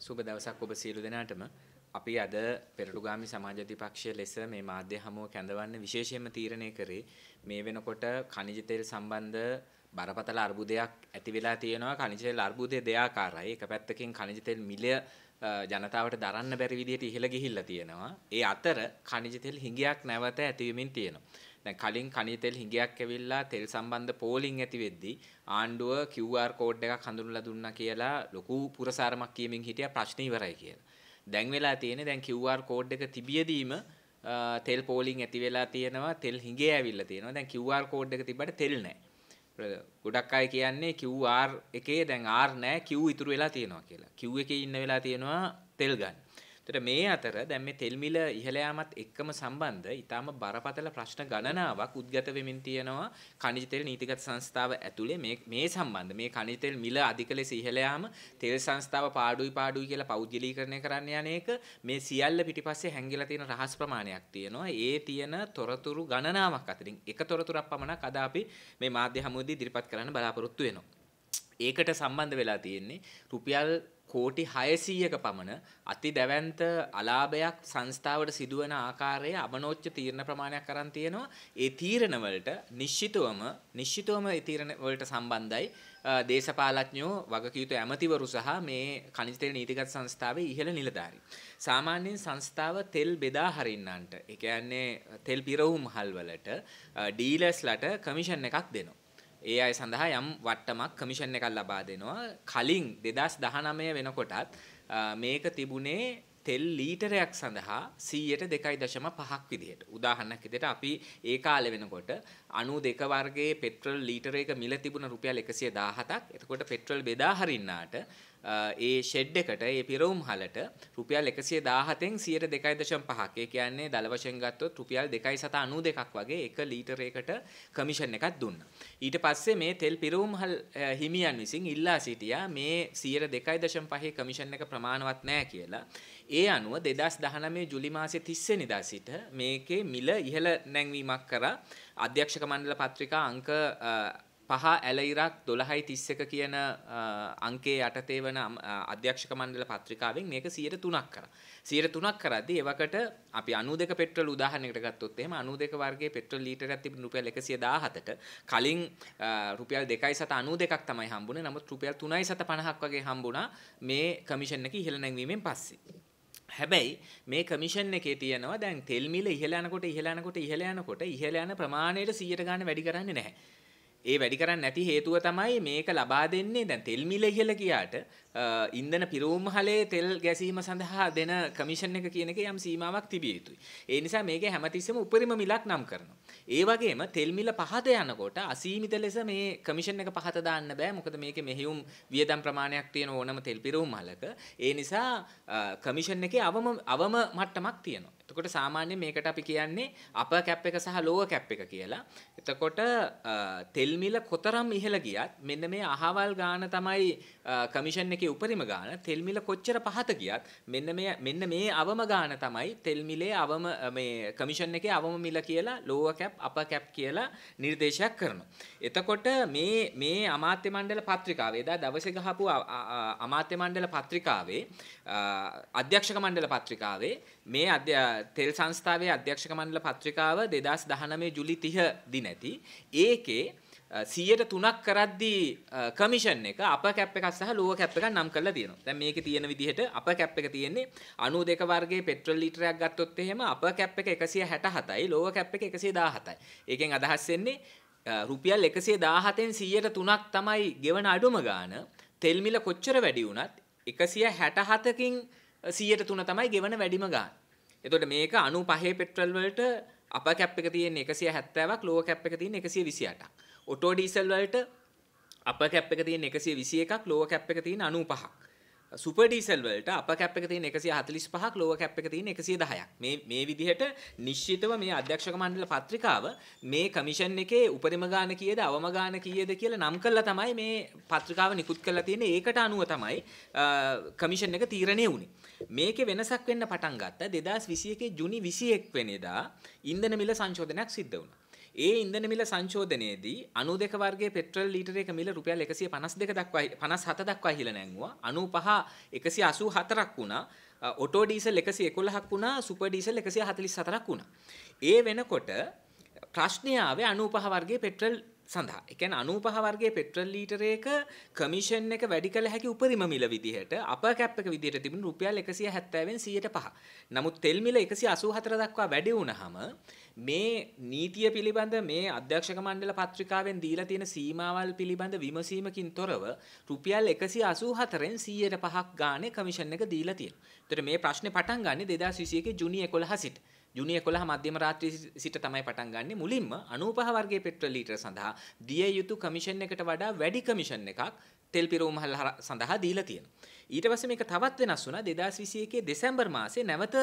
සුබ දවසක් ඔබ සියලු දෙනාටම. අපි අද පෙරටුගාමි සමාජවාදී පක්ෂය ලෙස මේ මාධ්‍ය හමුව කැඳවන්න විශේෂයෙන්ම තීරණය කරේ මේ වෙනකොට ඛනිජ තෙල් සම්බන්ධ බරපතල අර්බුදයක් ඇති වෙලා තියෙනවා. ඛනිජ තෙල් අර්බුදය දෙආකාරයි. එක පැත්තකින් ඛනිජ තෙල් මිල ජනතාවට දරන්න බැරි විදිහට ඉහළ ගිහිල්ලා තියෙනවා. ඒ අතර ඛනිජ තෙල් හිඟයක් නැවත ඇතිවෙමින් තියෙනවා. දැන් කලින් ඛනිජ තෙල් හිඟයක් ඇවිල්ලා තෙල් සම්බන්ධ පෝලිං ඇති වෙද්දී ආණ්ඩුව QR කෝඩ් එකක් හඳුන්වලා දුන්නා කියලා ලොකු පුරසාරමක් කියමින් හිටියා ප්‍රශ්න ඉවරයි කියලා. දැන් වෙලා තියෙන්නේ දැන් QR කෝඩ් එක තිබියදීම තෙල් පෝලිං ඇති වෙලා තියෙනවා, තෙල් හිඟේ ඇවිල්ලා තියෙනවා. දැන් QR කෝඩ් එක තිබ්බට තෙල් නැහැ. ගොඩක් අය කියන්නේ QR එකේ දැන් R නැහැ, Q ඉතුරු වෙලා තියෙනවා කියලා. Q එකේ ඉන්න වෙලා තියෙනවා තෙල් ගන්න. එතකොට මේ අතර දැන් මේ තෙල් මිල ඉහළ යාමත් එක්කම සම්බන්ධ ඊටාම බරපතල ප්‍රශ්න ගණනාවක් උද්ගත වෙමින් තියෙනවා ඛනිජ තෙල් නීතිගත සංස්ථාව ඇතුලේ මේ සම්බන්ධ මේ ඛනිජ තෙල් මිල අධික ලෙස ඉහළ යාම තෙල් සංස්ථාව පාඩුයි කියලා පෞද්ගලීකරණය කරන්න යන එක මේ සියල්ල පිටිපස්සේ හැංගිලා තියෙන රහස් ප්‍රමාණයක් තියෙනවා. ඒ තියෙන තොරතුරු ගණනාවක් අතරින් එක තොරතුරක් පමණක් අද අපි මේ මාධ්‍ය හමුවේදී ඉදිරිපත් කරන්න බලාපොරොත්තු වෙනවා. ඒකට සම්බන්ධ වෙලා තියෙන්නේ රුපියල් කෝටි 600ක පමණ අති දැවැන්ත අලාභයක් සංස්ථාවට සිදුවන ආකාරයේ අමනෝච්ච තීරණ ප්‍රමාණයක් අරන් තියෙනවා. ඒ තීරණ වලට නිශ්චිතවම ඒ තීරණ වලට සම්බන්ධයි දේශපාලඥයෝ, වගකීතු ඇමතිවරු සහ මේ ඛනිජ තෙල් නීතිගත සංස්ථාවේ ඉහළ නිලධාරීන්. සාමාන්‍යයෙන් සංස්ථාව තෙල් බෙදා හරින්නන්ට, ඒ කියන්නේ තෙල් පිරවුම් හල් වලට ඩීලර්ස්ලට කමිෂන් එකක් දෙනවා. ඒ අය සඳහා යම් වට්ටමක් කමිෂන් එකක් ලබා දෙනවා. කලින් 2019 වෙනකොටත් මේක තිබුණේ තෙල් ලීටරයක් සඳහා 100ට 2.5ක් විදිහට. උදාහරණයක් විදිහට අපි ඒ කාලේ වෙනකොට 92 වර්ගයේ පෙට්‍රල් ලීටරයක මිල තිබුණ රුපියල් 117ක්. එතකොට පෙට්‍රල් බෙදා හරින්නාට ඒ ෂෙඩ් එකට, ඒ පිරවුම් හලට රුපියල් 117න් 102.5ක්. ඒ කියන්නේ දල වශයෙන් ගත්තොත් රුපියල් 2.92ක් වගේ එක ලීටරයකට කමිෂන් එකක් දුන්නා. ඊට පස්සේ මේ තෙල් පිරවුම් හල් හිමියන් විසින් ඉල්ලා සිටියා මේ 102.5 කමිෂන් එක ප්‍රමාණවත් නැහැ කියලා. ඒ අනුව 2019 ජුලි මාසයේ 30 වෙනිදා සිට මේකේ මිල ඉහළ නැංවීමක් කරා. අධ්‍යක්ෂක මණ්ඩල පත්‍රිකා අංක 5 ඇල ඉරක් 12.31 කියන අංකයේ යටතේ වන අධ්‍යක්ෂක මණ්ඩල පත්‍රිකාවෙන් මේක 103ක් කරා. 103ක් කරද්දී එවකට අපි 92 පෙට්‍රල් උදාහරණයකට ගත්තොත් එහෙම 92 වර්ගයේ පෙට්‍රල් ලීටරයක් තිබුණ රුපියල් 117ට කලින් රුපියල් 2.92ක් තමයි හම්බුනේ. නමුත් රුපියල් 3.50ක් වගේ හම්බුණා මේ කමිෂන් එක ඉහළ නැංවීමෙන් පස්සේ. හැබැයි මේ කමිෂන් එකේ තියෙනවා දැන් තෙල් මිල ඉහළ යනකොට ඉහළ යන ප්‍රමාණයට 100ට ගන්න වැඩි කරන්නේ නැහැ. ඒ වැඩි කරන්නේ නැති හේතුව තමයි මේක ලබා දෙන්නේ දැන් තෙල් මිල ඉහළ ගියාට ඉන්ධන පිරවුම් හලේ තෙල් ගැසීම සඳහා දෙන කමිෂන් එක කියන එකේ යම් සීමාවක් තිබිය යුතුයි. ඒ නිසා මේකේ හැමතිස්සෙම උපරිම මිලක් නම් කරනවා. ඒ වගේම තෙල් මිල පහත යනකොට අසීමිත ලෙස මේ කමිෂන් එක පහත දාන්න බෑ. මොකද මේකේ මෙහෙයුම් වියදම් ප්‍රමාණයක් තියෙන ඕනම තෙල් පිරවුම් හලක. ඒ නිසා කමිෂන් එකේ අවම මට්ටමක් තියෙනවා. එතකොට සාමාන්‍යයෙන් මේකට අපි කියන්නේ අපර් කැප් එක සහ ලෝවර් කැප් එක කියලා. එතකොට තෙල් මිල කොතරම් ඉහළ ගියත් මෙන්න මේ අහවල් ගාන තමයි කමිෂන් එකේ උපරිම ගාන. තෙල් මිල කොච්චර පහත ගියත් මෙන්න මේ අවම ගාන තමයි තෙල් මිලේ අවම මේ කමිෂන් එකේ අවම මිල කියලා ලෝවර් කැප් අපර් කැප් කියලා නිර්දේශයක් කරනවා. එතකොට මේ අමාත්‍ය මණ්ඩල පත්‍රිකාවේ එදා දවසේ ගහපු අමාත්‍ය මණ්ඩල පත්‍රිකාවේ අධ්‍යක්ෂක මණ්ඩල පත්‍රිකාවේ මේ තෙල් සංස්ථාවේ අධ්‍යක්ෂක මණ්ඩල පත්‍රිකාව 2019 ජුලි 30 දිනදී ඒකේ 103ක් කරද්දී කමිෂන් එක අපර් කැප් එකක් සහ ලෝවර් කැප් එකක් නම් කරලා තියෙනවා. දැන් මේකේ තියෙන විදිහට අපර් කැප් එක තියෙන්නේ 92 වර්ගයේ පෙට්‍රල් ලීටරයක් ගත්තොත් එහෙම අපර් කැප් එක 167යි ලෝවර් කැප් එක 117යි. ඒකෙන් අදහස් වෙන්නේ රුපියල් 117න් 103ක් තමයි ගෙවන අඩුම ගාන. තෙල් මිල කොච්චර වැඩි වුණත් 167කින් 103 තමයි ගෙවන වැඩිම ගාන. එතකොට මේක 95 පෙට්‍රල් වලට අපර් කැප් එක තියෙන්නේ 170ක් ලෝවර් කැප් එක තියෙන්නේ 128ක්. ඔටෝ ඩීසල් වලට අපර් කැප් එක තියෙන්නේ 121ක් ලෝවර් කැප් එක තියෙන්නේ 95ක්. සුපර් ඩීසල් වලට අපර් කැප් එක තියෙන්නේ 145ක් ලෝවර් කැප් එක තියෙන්නේ 110ක්. මේ විදිහට නිශ්චිතව මේ අධ්‍යක්ෂක මණ්ඩල පත්‍රිකාව මේ කමිෂන් එකේ උපරිම ගාන කීයද අවම ගාන කීයද කියලා නම් කරලා තමයි මේ පත්‍රිකාව නිකුත් කරලා තියෙන්නේ. ඒකට අනුව තමයි කමිෂන් එක තීරණය වුණේ. මේකේ වෙනසක් වෙන්න පටන් ගත්තා 2021 ජුනි 21 වෙනිදා ඉන්ධන මිල සංශෝධනයක් සිද්ධ වුණා. ඒ ඉන්ධන මිල සංශෝධනයේදී 92 වර්ගයේ පෙට්‍රල් ලීටරයක මිල රුපියල් 152 දක්වා 57 දක්වා ඉහළ නැංගුවා. 95 184ක් වුණා. ඔටෝ ඩීසල් 111ක් වුණා. සුපර් ඩීසල් 144ක් වුණා. ඒ වෙනකොට ප්‍රශ්නය ආවේ 95 වර්ගයේ පෙට්‍රල් සඳහා. ඒ කියන්නේ 95 වර්ගයේ පෙට්‍රල් ලීටරයක කමිෂන් එක වැඩි කළ හැකි උපරිම මිල විදිහට අපර් කැප් එක විදිහට තිබුණ රුපියල් 170න් 105. නමුත් තෙල් මිල 184 දක්වා වැඩි වුණාම මේ නීතිය පිළිබඳ මේ අධ්‍යක්ෂක මණ්ඩල පත්‍රිකාවෙන් දීලා තියෙන සීමාවල් පිළිබඳ විමසීමකින් තොරව රුපියල් 184න් 105ක් ගානේ කමිෂන් එක දීලා තියෙනවා. ඒතර මේ ප්‍රශ්නේ පටන් ගන්නේ 2021 ජුනි 11 සිට. ජුනි 11 මධ්‍යම රාත්‍රියේ සිට තමයි පටන් ගන්නෙ. මුලින්ම 95 වර්ගයේ පෙට්‍රල් ලීටර සඳහා දිය යුතු කමිෂන් එකට වඩා වැඩි කමිෂන් එකක් තෙල් පිරවුම්හල් සඳහා දීලා තියෙනවා. ඊට පස්සේ මේක තවත් වෙනස් වුණා 2021 දෙසැම්බර් මාසේ නැවත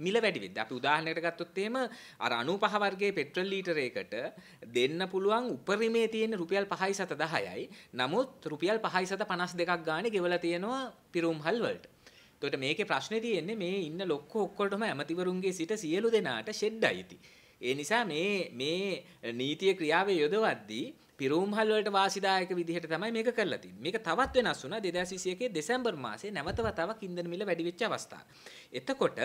මිල වැඩි වෙද්දී. අපි උදාහරණයකට ගත්තොත් එහෙම අර 95 වර්ගයේ පෙට්‍රල් ලීටරයකට දෙන්න පුළුවන් උපරිමයේ තියෙන රුපියල් 5.10යි. නමුත් රුපියල් 5.52ක් ගානේ ගෙවලා තියෙනවා පිරවුම්හල් වලට. එතකොට මේකේ ප්‍රශ්නේ තියෙන්නේ මේ ඉන්න ලොක්කෝ ඔක්කොටම ඇමතිවරුන්ගේ සිට සියලු දෙනාට ෂෙඩ් අයිති. ඒ නිසා මේ නීතිය ක්‍රියාවේ යොදවද්දී පිරවුම්හල් වලට වාසිදායක විදිහට තමයි මේක කරලා තියෙන්නේ. මේක තවත් වෙනස් වුණා 2021 දෙසැම්බර් මාසේ නැවත වතාවක් ඉන්ධන මිල වැඩි වෙච්ච අවස්ථාව. එතකොට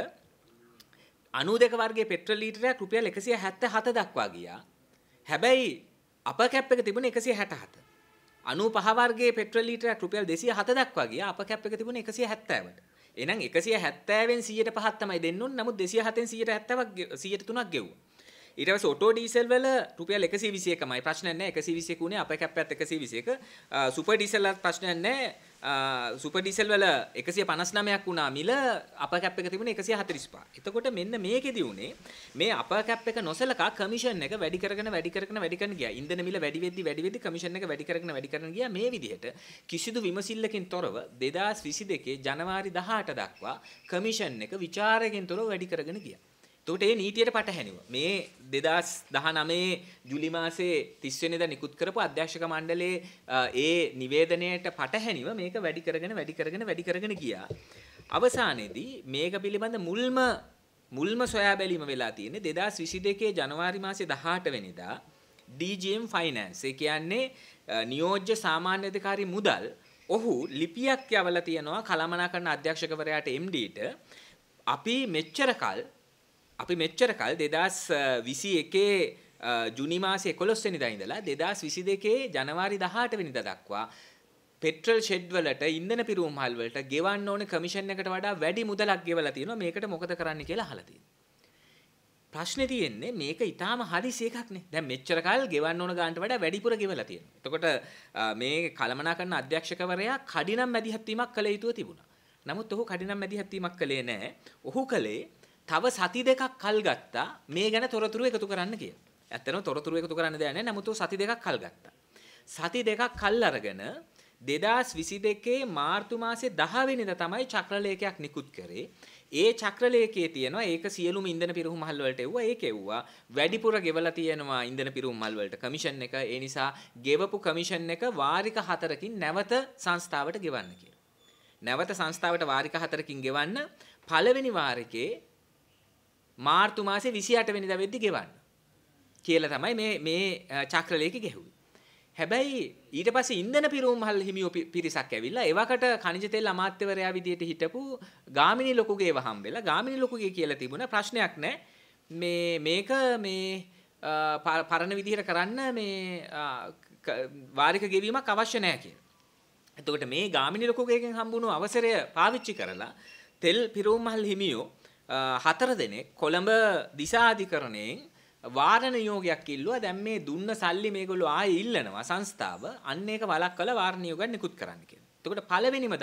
92 වර්ගයේ පෙට්‍රල් ලීටරයක් රුපියල් 177 දක්වා ගියා. හැබැයි අපර් කැප් එක තිබුණේ 167. 95 වර්ගයේ පෙට්‍රල් ලීටරයක් රුපියල් 207 දක්වා ගියා. අපර් කැප් එක තිබුණේ 170ට. එහෙනම් 170න් 105ක් තමයි දෙන්න ඕනේ. නමුත් 207න් 170ක් 103ක් ගෙවුවා. ඊට පස්සේ ඔටෝ ඩීසල් වල රුපියල් 121යි ප්‍රශ්නයක් නැහැ. 121 උනේ අපේ කැප් එකත් 121. සුපර් ඩීසල් වල ප්‍රශ්නයක් නැහැ. සුපර් ඩීසල් වල 159ක් වුණා මිල අපර් කැප් එක තිබුණේ 145. එතකොට මෙන්න මේකෙදි උනේ මේ අපර් කැප් එක නොසලකා කමිෂන් එක වැඩි කරගෙන ගියා. ඉන්ධන මිල වැඩි වෙද්දි කමිෂන් එක වැඩි කරගෙන ගියා. මේ විදිහට කිසිදු විමසිල්ලකින් තොරව 2022 ජනවාරි 18 දක්වා කමිෂන් එක ਵਿਚාරයෙන් තොරව වැඩි කරගෙන ගියා. එතකොට මේ නීතියට පටහැනිව මේ 2019 ජූලි මාසේ 30 වෙනිදා නිකුත් කරපු අධ්‍යක්ෂක මණ්ඩලයේ ඒ නිවේදනයට පටහැනිව මේක වැඩි කරගෙන ගියා. අවසානයේදී මේක පිළිබඳ මුල්ම සොයා බැලීම වෙලා තියෙන්නේ 2022 ජනවාරි මාසේ 18 වෙනිදා DGM Finance. ඒ කියන්නේ නියෝජ්‍ය සාමාන්‍ය අධිකාරී මුදල් ඔහු ලිපියක් යවලා තියනවා කළමනාකරන අධ්‍යක්ෂකවරයාට MD-ට අපි මෙච්චර කල් 2021 ජුනි මාසේ 11 වෙනිදා ඉඳලා 2022 ජනවාරි 18 වෙනිදා දක්වා පෙට්‍රල් ෂෙඩ් වලට ඉන්ධන පිරවුම්හල් වලට ගෙවන්න ඕනේ කමිෂන් එකට වඩා වැඩි මුදලක් ගෙවලා තියෙනවා. මේකට මොකද කරන්න කියලා අහලා තියෙනවා. ප්‍රශ්නේ තියෙන්නේ මේක ඊටාම හදිසි එකක් නේ. දැන් මෙච්චර කාල ගෙවන්න ඕන ගානට වඩා වැඩිපුර ගෙවලා තියෙනවා. එතකොට මේ කළමනාකරන අධ්‍යක්ෂකවරයා කඩිනම් මැදිහත් වීමක් කළ යුතුව තිබුණා. නමුත් ඔහු කඩිනම් මැදිහත් වීමක් කළේ නැහැ. ඔහු කළේ තව සති දෙකක් කල් ගත්තා මේ ගැන තොරතුරු එකතු කරන්න කියලා. ඇත්තටම තොරතුරු එකතු කරන්න දෙයක් නැහැ. නමුත් සති දෙකක් කල් ගත්තා. සති දෙකක් කල් අරගෙන 2022 මාර්තු මාසේ 10 වෙනිදා තමයි චක්‍රලේඛයක් නිකුත් කරේ. ඒ චක්‍රලේඛයේ තියෙනවා ඒක සියලුම ඉන්ධන පිරවුම්හල් වලට එව්වා. ඒක එව්වා වැඩිපුර ගෙවලා තියෙනවා ඉන්ධන පිරවුම්හල් වලට කමිෂන් එක. ඒ නිසා ගෙවපු කමිෂන් එක වාරික 4කින් නැවත සංස්ථාවට ගෙවන්න කියලා. නැවත සංස්ථාවට වාරික 4කින් ගෙවන්න පළවෙනි වාරිකේ මාර්තු මාසේ 28 වෙනිදා වෙද්දි ගෙවන්න කියලා තමයි මේ චක්‍රලේඛය ගෙහුවේ. හැබැයි ඊට පස්සේ ඉන්ධන පිරවුම්හල් හිමියෝ පිරිසක් ඇවිල්ලා එවකට khනිජ තෙල් අමාත්‍යවරයා විදියට හිටපු ගාමිණී ලොකුගේව හම්බෙලා ගාමිණී ලොකුගේ කියලා තිබුණා ප්‍රශ්නයක් නැහැ. මේක පරණ විදියට කරන්න වාරික ගෙවීමක් අවශ්‍ය නැහැ කියලා. එතකොට මේ ගාමිණී ලොකුගේගෙන් හම්බුණු අවසරය පාවිච්චි කරලා තෙල් පිරවුම්හල් හිමියෝ 4 දෙනෙක් කොළඹ දිසාධිකරණයෙන් වාරණ නියෝගයක් ඉල්ලුවා. දැන් මේ දුන්න සල්ලි මේගොල්ලෝ ආයේ ඉල්ලනවා සංස්ථාව අන්න ඒක වළක්වලා වාරණ නියෝගයක් නිකුත් කරන්න කියලා. එතකොට පළවෙනිම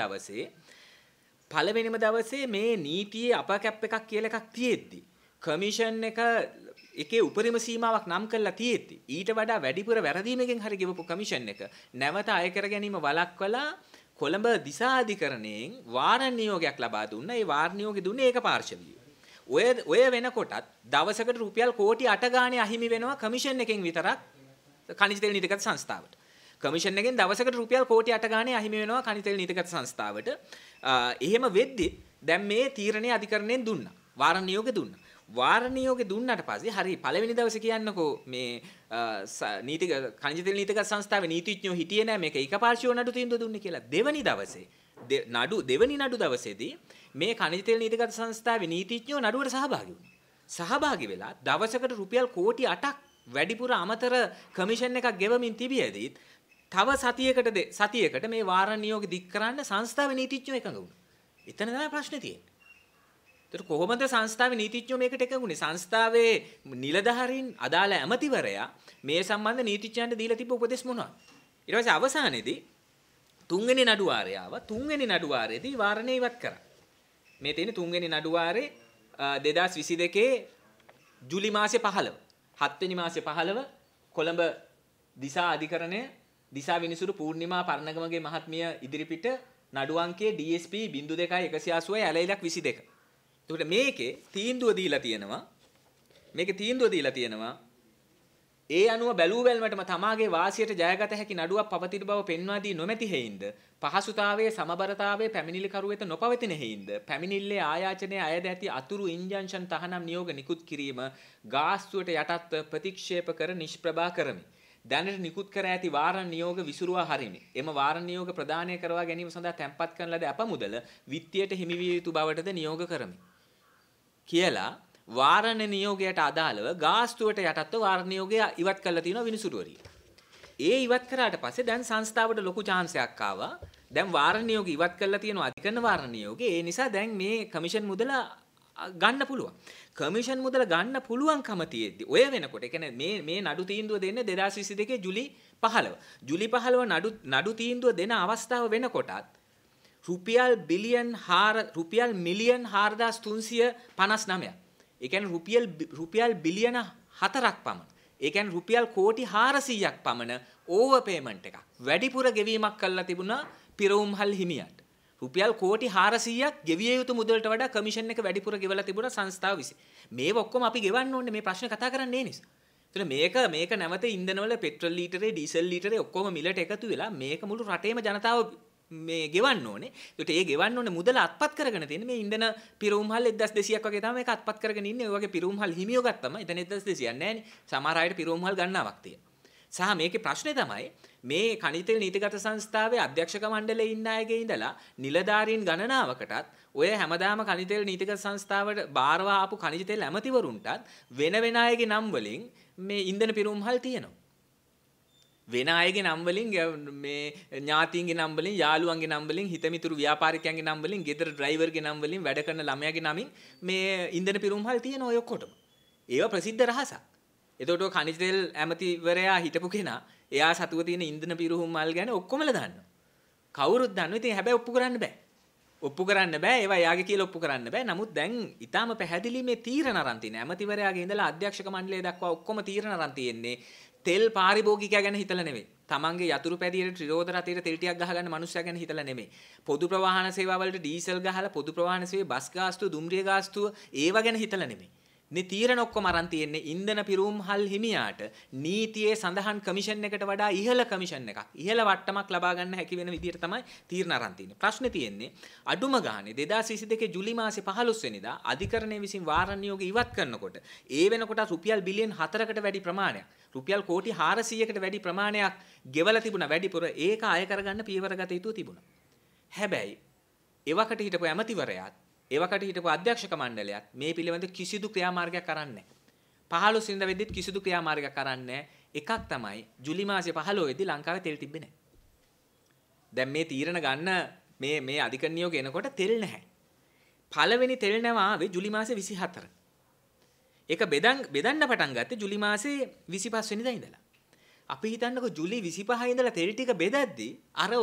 දවසේ මේ නීතියේ අපර් කැප් එකක් කියලා එකක් තියෙද්දි කමිෂන් එකේ උපරිම සීමාවක් නම් කරලා තියෙද්දි ඊට වඩා වැඩිපුර වැරදීමකින් හරි ගෙවපු කමිෂන් එක නැවත අය කර ගැනීම වළක්වලා කොළඹ දිසාධිකරණයෙන් වාරණ නියෝගයක් ලබා දුන්නා. ඒ වාරණ නියෝගය දුන්නේ ඒක පාර්ශවීය. ඔය වෙනකොටත් දවසකට රුපියල් කෝටි 8 ගාණේ අහිමි වෙනවා කමිෂන් එකෙන් විතරක් khනිජ තෙල් නීතිගත සංස්ථාවට. කමිෂන් එකෙන් දවසකට රුපියල් කෝටි 8 ගාණේ අහිමි වෙනවා khනිජ තෙල් නීතිගත සංස්ථාවට. එහෙම වෙද්දි දැන් මේ තීරණය අධිකරණයෙන් දුන්නා. වාරණ නියෝගය දුන්නා. වාර නියෝගේ දුන්නාට පස්සේ හරි පළවෙනි දවසේ කියන්නකෝ මේ නීතික khනිජ තෙල් නීතිගත සංස්ථාවේ නීතිඥයෝ හිටියේ නැහැ මේක එකපාර්ශ්වව නඩු තීන්දුව දුන්නේ කියලා. දෙවනි දවසේ දෙවනි නඩු දවසේදී මේ khනිජ තෙල් නීතිගත සංස්ථාවේ නීතිඥයෝ නඩුවට සහභාගී වුණා. සහභාගී වෙලා දවසකට රුපියල් කෝටි 8ක් වැඩිපුර අමතර කමිෂන් එකක් ගෙවමින් තිබියදී තව සතියකට මේ වාර නියෝග දික් කරන්න සංස්ථාවේ නීතිඥයෝ එකඟ වුණා. එතන තමයි ප්‍රශ්නේ තියෙන්නේ. ඒතර කොහොමද සංස්ථාවේ නීතිඥයෝ මේකට එකඟුනේ? සංස්ථාවේ නිලධාරීන් අදාළ ඇමතිවරයා මේ සම්බන්ධ නීතිඥයන්ට දීලා තිබ්බ උපදෙස් මොනවද? ඊට පස්සේ අවසානයේදී තුන්වෙනි නඩු වාරය ආවා. තුන්වෙනි නඩු වාරයේදී වාරණය ඉවත් කරා. මේ තියෙන තුන්වෙනි නඩු වාරේ 2022 ජූලි මාසේ 15 7 වෙනි මාසේ 15 කොළඹ දිසා අධිකරණය දිසා විනිසුරු පූර්ණිමා පරණගමගේ මහත්මිය ඉදිරිපිට නඩු අංකයේ DSP 0.2 ඇලයිලක් 22. එතකොට මේකේ තීන්දුව දීලා තියෙනවා. ඒ අනුව බැලූ බැලමටම තමාගේ වාසියට ජයගත හැකි නඩුවක් පවතින බව පෙන්වා දී නොමැති හේයින්ද පහසුතාවයේ සමබරතාවයේ පැමිණිලිකරු වෙත නොපවතින හේයින්ද පැමිණිල්ලේ ආයාචනයේ අයද ඇති අතුරු ඉන්ජන්ෂන් තහනම් නියෝග නිකුත් කිරීම ගාස්තුවට යටත්ව ප්‍රතික්ෂේප කර නිෂ්ප්‍රභා කරමි. දැනට නිකුත් කර ඇති වාරණ නියෝග විසුරුවා හරිමි. එම වාරණ නියෝග ප්‍රදානය කරවා ගැනීම සඳහා තැන්පත් කරන ලද අපමුදල විත්තියට හිමි විය යුතු බවටද නියෝග කරමි. කියලා වාරණ නියෝගයට අදාළව ගාස්තුවට යටත්ව වාරණ නියෝගය ඉවත් කරලා තියෙනවා විනිසුරුවරිය. ඒ ඉවත් කරාට පස්සේ දැන් සංස්ථාවට ලොකු chance එකක් ආවා. දැන් වාරණ නියෝගය ඉවත් කරලා තියෙනවා අධිකරණ වාරණ නියෝගය. ඒ නිසා දැන් මේ කමිෂන් මුදල ගන්න පුළුවන්. කමිෂන් මුදල ගන්න පුළුවන්කම තියෙද්දි ඔය වෙනකොට ඒ කියන්නේ මේ නඩු තීන්දුව දෙන්නේ 2022 ජූලි 15. ජූලි 15 නඩු තීන්දුව දෙන අවස්ථාව වෙනකොටත් රුපියල් මිලියන් 4359. ඒ කියන්නේ රුපියල් බිලියන 4ක් පමණ. ඒ කියන්නේ රුපියල් කෝටි 400ක් පමණ ඕවර් පේමන්ට් එකක්. වැඩිපුර ගෙවීමක් කළා තිබුණා පිරවුම්හල් හිමියන්ට. රුපියල් කෝටි 400ක් ගෙවිය යුතු මුදලට වඩා කමිෂන් එක වැඩිපුර ගෙවලා තිබුණා සංස්ථාව විසින්. මේව ඔක්කොම අපි ගෙවන්න ඕනේ මේ ප්‍රශ්න කතා කරන්නේ ඒ නිසා. එතන මේක නැවත ඉන්ධනවල පෙට්‍රල් ලීටරේ ඩීසල් ලීටරේ ඔක්කොම මිලට එකතු වෙලා මේක මුළු රටේම ජනතාව මේ ගෙවන්න ඕනේ. ඒකට ඒ ගෙවන්න ඕනේ මුදල අත්පත් කරගෙන තියෙන්නේ මේ ඉන්ධන පිරවුම්හල් 1200ක් වගේ තමයි මේක අත්පත් කරගෙන ඉන්නේ. ඔය වගේ පිරවුම්හල් හිමියෝ ගත්තම එතන 1200ක් නැහැ නේ. සමහර අයට පිරවුම්හල් ගන්නවක් තියෙනවා. සහ මේකේ ප්‍රශ්නේ තමයි මේ khනිජ තෙල් නීතිගත සංස්ථාවේ අධ්‍යක්ෂක මණ්ඩලයේ ඉන්න අයගේ ඉඳලා නිලධාරීන් ගණනාවකටත් ඔය හැමදාම khනිජ තෙල් නීතිගත සංස්ථාවට බාරව ආපු khනිජ තෙල් ඇමතිවරුන්ටත් වෙන අයගේ නම් වලින් මේ ඉන්ධන පිරවුම්හල් තියෙනවා. වෙන අයගේ නම් වලින් මේ ඥාතීන්ගේ නම් වලින් යාළුවන්ගේ නම් වලින් හිතමිතුරු ව්‍යාපාරිකයන්ගේ නම් වලින් ගෙදර ඩ්‍රයිවර්ගේ නම් වලින් වැඩ කරන ළමයාගේ නමින් මේ ඉන්ධන පිරවුම්හල් තියෙනවා ඔය ඔක්කොටම. ඒවා ප්‍රසිද්ධ රහසක්. එතකොට khනිජ තෙල් ඇමතිවරයා හිටපු කෙනා එයා සතුව තියෙන ඉන්ධන පිරවුම්හල් ගැන ඔක්කොමලා දන්නවා. කවුරුත් දන්නවා. ඉතින් හැබැයි ඔප්පු කරන්න බෑ. ඒවා එයාගේ කියලා ඔප්පු කරන්න බෑ. නමුත් දැන් ඊටාම පැහැදිලි මේ තීරණ අරන් තියෙන ඇමතිවරයාගේ ඉඳලා අධ්‍යක්ෂක මණ්ඩලය දක්වා ඔක්කොම තීරණ අරන් තියෙන්නේ තෙල් පාරිභෝගිකයා ගැන හිතලා නෙවෙයි. තමන්ගේ යතුරු පැදියට ත්‍රිරෝද රථයට තෙල් ටිකක් ගහගන්න මිනිස්සයා ගැන හිතලා නෙවෙයි. පොදු ප්‍රවාහන සේවා වලට ඩීසල් ගහලා පොදු ප්‍රවාහන සේවයේ බස් ගාස්තුව, දුම්රිය ගාස්තුව ඒව ගැන හිතලා නෙවෙයි. මේ තීරණ ඔක්කොම අරන් තියෙන්නේ ඉන්ධන පිරවුම්හල් හිමියාට නීතියේ සඳහන් කමිෂන් එකට වඩා ඉහළ කමිෂන් එකක්. ඉහළ වට්ටමක් ලබා ගන්න හැකි වෙන විදිහට තමයි තීරණ අරන් තියෙන්නේ. ප්‍රශ්නේ තියෙන්නේ අඩුම ගානේ 2022 ජූලි මාසේ 15 වෙනිදා අධිකරණය විසින් වාරණ නියෝග ඉවත් කරනකොට ඒ වෙනකොට රුපියල් බිලියන් 4කට වැඩි ප්‍රමාණයක් රුපියල් කෝටි 400කට වැඩි ප්‍රමාණයක් ගෙවලා තිබුණා වැඩිපුර. ඒක අය කරගන්න පියවර ගත යුතු තිබුණා. හැබැයි එවකට හිටපු ඇමතිවරයාත් එවකට හිටපු අධ්‍යක්ෂක මණ්ඩලයත් මේ පිළිබඳ කිසිදු ක්‍රියාමාර්ගයක් කරන්නේ නැහැ. 15 වෙනිදා වෙද්දිත් කිසිදු ක්‍රියාමාර්ගයක් කරන්නේ නැහැ. එකක් තමයි ජූලි මාසේ 15 වෙද්දි ලංකාවේ තෙල් තිබ්බේ නැහැ. දැන් මේ තීරණ ගන්න මේ අධිකරණ නියෝග එනකොට තෙල් නැහැ. පළවෙනි තෙල් නැව ආවේ ජූලි මාසේ 24. ඒක බෙදන්න පටන් ගත්තේ ජූලි මාසේ 25 වෙනිදා ඉඳලා. අපි හිතන්නකො ජූලි 25 ඉඳලා තෙල් ටික බෙදද්දී අර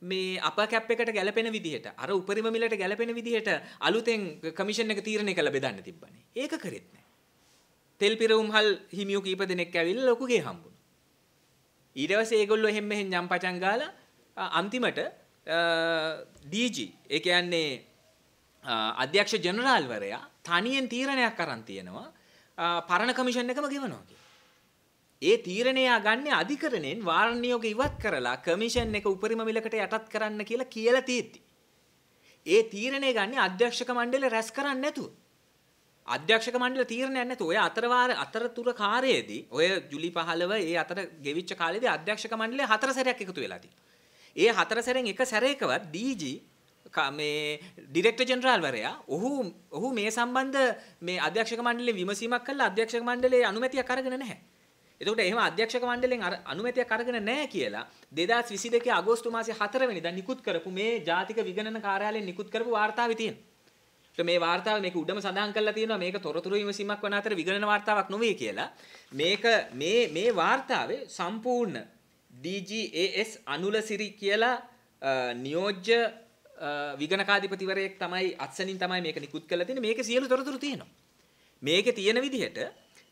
මේ අප කැප් එකට ගැලපෙන විදිහට අර උපරිම මිලට ගැලපෙන විදිහට අලුතෙන් කමිෂන් එක තීරණය කළ බෙදන්න තිබ්බනේ. ඒක කරෙත් නැහැ. තෙල් පිරවුම්හල් හිමියෝ කීප දෙනෙක් ඇවිල්ලා ලොකුගේ හම්බුණා. ඊට පස්සේ ඒගොල්ලෝ එහෙම මෙහෙන් ජම්පචන් ගාලා අන්තිමට DG ඒ කියන්නේ අධ්‍යක්ෂ ජෙනරාල්වරයා තනියෙන් තීරණයක් අරන් තියෙනවා පරණ කමිෂන් එකම ගෙවනවා කියලා. ඒ තීරණය ගන්නේ අධිකරණයෙන් වාරණ නියෝග ඉවත් කරලා කමිෂන් එක උපරිම මිලකට යටත් කරන්න කියලා තියෙද්දි. ඒ තීරණය ගන්නේ අධ්‍යක්ෂක මණ්ඩලය රැස් කරන්නේ නැතුව. අධ්‍යක්ෂක මණ්ඩල තීරණයක් නැතුව ඔය අතරතුර කාර්යයේදී ඔය ජුලි 15 ඒ අතර ගෙවිච්ච කාලේදී අධ්‍යක්ෂක මණ්ඩලය 4 සැරයක් එකතු වෙලා තියෙනවා. ඒ 4 සැරෙන් එක සැරයකවත් DG මේ ඩිරෙක්ටර් ජෙනරාල් වරයා ඔහු මේ සම්බන්ධ මේ අධ්‍යක්ෂක මණ්ඩලයෙන් විමසීමක් කළා අධ්‍යක්ෂක මණ්ඩලයේ අනුමැතියක් අරගෙන නැහැ. එතකොට එහෙම අධ්‍යක්ෂක මණ්ඩලයෙන් අනුමැතියක් අරගෙන නැහැ කියලා 2022 අගෝස්තු මාසේ 4 වෙනිදා නිකුත් කරපු මේ ජාතික විගණන කාර්යාලයෙන් නිකුත් කරපු වාර්තාවේ තියෙනවා. මේ වාර්තාව මේක උඩම සඳහන් කරලා තියෙනවා මේක තොරතුරු විමසීමක් වන අතර විගණන වාර්තාවක් නොවේ කියලා. මේක මේ වාර්තාවේ සම්පූර්ණ DGAS අනුලසිරි කියලා නියෝජ්‍ය විගණකාධිපතිවරයෙක් තමයි අත්සනින් තමයි මේක නිකුත් කරලා තියෙන්නේ. මේකේ සියලු තොරතුරු තියෙනවා. මේකේ තියෙන විදිහට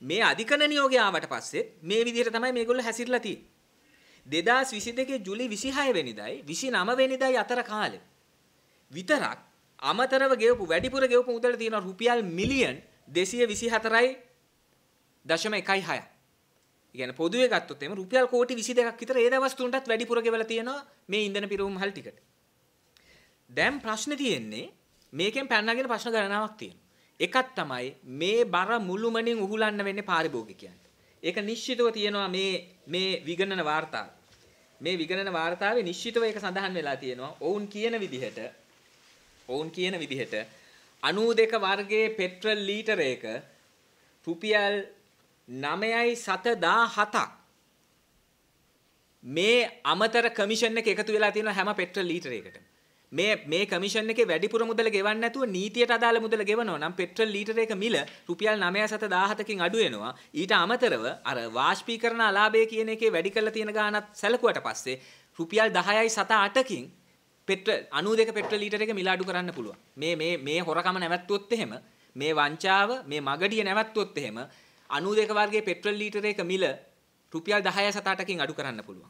මේ අධිකරණ නියෝගය ආවට පස්සේ මේ විදිහට තමයි මේගොල්ලෝ හැසිරලා තියෙන්නේ. 2022 ජූලි 26 වෙනිදායි 29 වෙනිදායි අතර කාලේ විතරක් අමතරව ගෙවපු වැඩිපුර ගෙවපු මුදල තියෙනවා රුපියල් මිලියන් 224.16. ඒ කියන්නේ පොදුවේ ගත්තොත් එimhe රුපියල් කෝටි 22ක් විතර ඒ දවස් තුනටත් වැඩිපුර ගෙවලා තියෙනවා මේ ඉන්ධන පිරවුම් මහල් ටිකට. දැන් ප්‍රශ්නේ තියෙන්නේ මේකෙන් පැනනගෙන ප්‍රශ්න ගණනාවක් තියෙනවා. එකක් තමයි මේ බර මුළුමනින් උහුලන්න වෙන්නේ පාරිභෝගිකයන්ට. ඒක නිශ්චිතව තියෙනවා මේ විගණන වාර්තාවේ. මේ විගණන වාර්තාවේ නිශ්චිතව ඒක සඳහන් වෙලා තියෙනවා. ඔවුන් කියන විදිහට 92 වර්ගයේ පෙට්‍රල් ලීටරයක රුපියල් 9.17ක් මේ අමතර කමිෂන් එක එකතු වෙලා තියෙනවා හැම පෙට්‍රල් ලීටරයකටම. මේ කමිෂන් එකේ වැඩිපුර මුදල ගෙවන්නේ නැතුව නීතියට අදාළ මුදල ගෙවනවා නම් පෙට්‍රල් ලීටරයක මිල රුපියල් 9.17කින් අඩු වෙනවා. ඊට අමතරව අර වාෂ්පීකරණ අලාභය කියන එකේ වැඩි කරලා තියෙන ගාණත් සැලකුවට පස්සේ රුපියල් 10.78කින් 92 පෙට්‍රල් ලීටර එක මිල අඩු කරන්න පුළුවන්. මේ හොරකම නැවැත්තුවොත් එහෙම මේ වංචාව මේ මගඩිය නැවැත්තුවොත් එහෙම 92 වර්ගයේ පෙට්‍රල් ලීටර එක මිල රුපියල් 10.78කින් අඩු කරන්න පුළුවන්.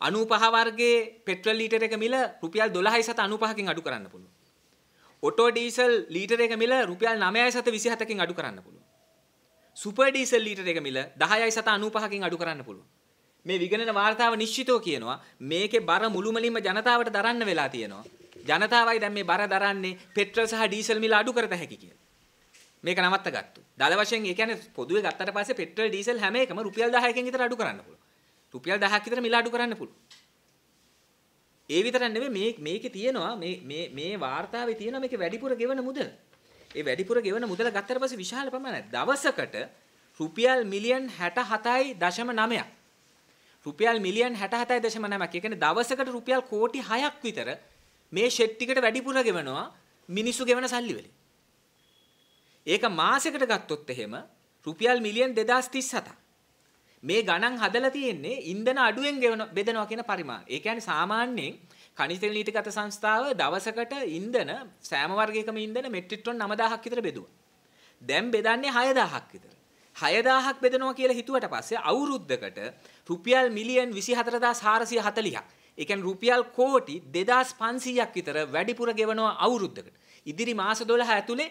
95 වර්ගයේ පෙට්‍රල් ලීටර එක මිල රුපියල් 12.95කින් අඩු කරන්න පුළුවන්. ඔටෝ ඩීසල් ලීටර එක මිල රුපියල් 9.27කින් අඩු කරන්න පුළුවන්. සුපර් ඩීසල් ලීටර එක මිල 10.95කින් අඩු කරන්න පුළුවන්. මේ විගණන වාර්තාව නිශ්චිතව කියනවා මේකේ බර මුළුමනින්ම ජනතාවට දරන්න වෙලා තියෙනවා. ජනතාවයි දැන් මේ බර දරන්නේ පෙට්‍රල් සහ ඩීසල් මිල අඩු කරත හැකි කියලා. මේක නවත්ත ගත්තු. දල වශයෙන් ඒ කියන්නේ පොදුවේ ගත්තට පස්සේ පෙට්‍රල් ඩීසල් හැම එකම රුපියල් 10කින් විතර අඩු කරන්න පුළුවන්. රුපියල් 10ක් විතර මිල අඩු කරන්න පුළුවන්. ඒ විතරක් නෙවෙයි මේකේ තියෙනවා මේ වාර්තාවේ තියෙනවා මේකේ වැඩිපුර ගෙවන මුදල. ඒ වැඩිපුර ගෙවන මුදල ගත්තට පස්සේ විශාල ප්‍රමාණයක් දවසකට රුපියල් මිලියන් 67.9ක් රුපියල් මිලියන් 67.9ක්. ඒ කියන්නේ දවසකට රුපියල් කෝටි 6ක් විතර මේ ෂෙඩ් ටිකට වැඩිපුර ගෙවනවා මිනිස්සු ගෙවන සල්ලි වලින්. ඒක මාසෙකට ගත්තොත් එහෙම රුපියල් මිලියන් 2037ක්. මේ ගණන් හදලා තියෙන්නේ ඉන්ධන අඩුවෙන් බෙදනවා කියන පරිමාණය. ඒ කියන්නේ සාමාන්‍යයෙන් ඛනිජ තෙල් නීතිගත සංස්ථාව දවසකට ඉන්ධන සෑම වර්ගයකම ඉන්ධන මෙට්‍රික් ටන් 9000ක් විතර බෙදුවා. දැන් බෙදන්නේ 6000ක් විතර. 6000ක් බෙදනවා කියලා හිතුවට පස්සේ අවුරුද්දකට රුපියල් මිලියන් 24440ක්. ඒ කියන්නේ රුපියල් කෝටි 2500ක් විතර වැඩිපුර ගෙවනවා අවුරුද්දකට. ඉදිරි මාස 12 ඇතුලේ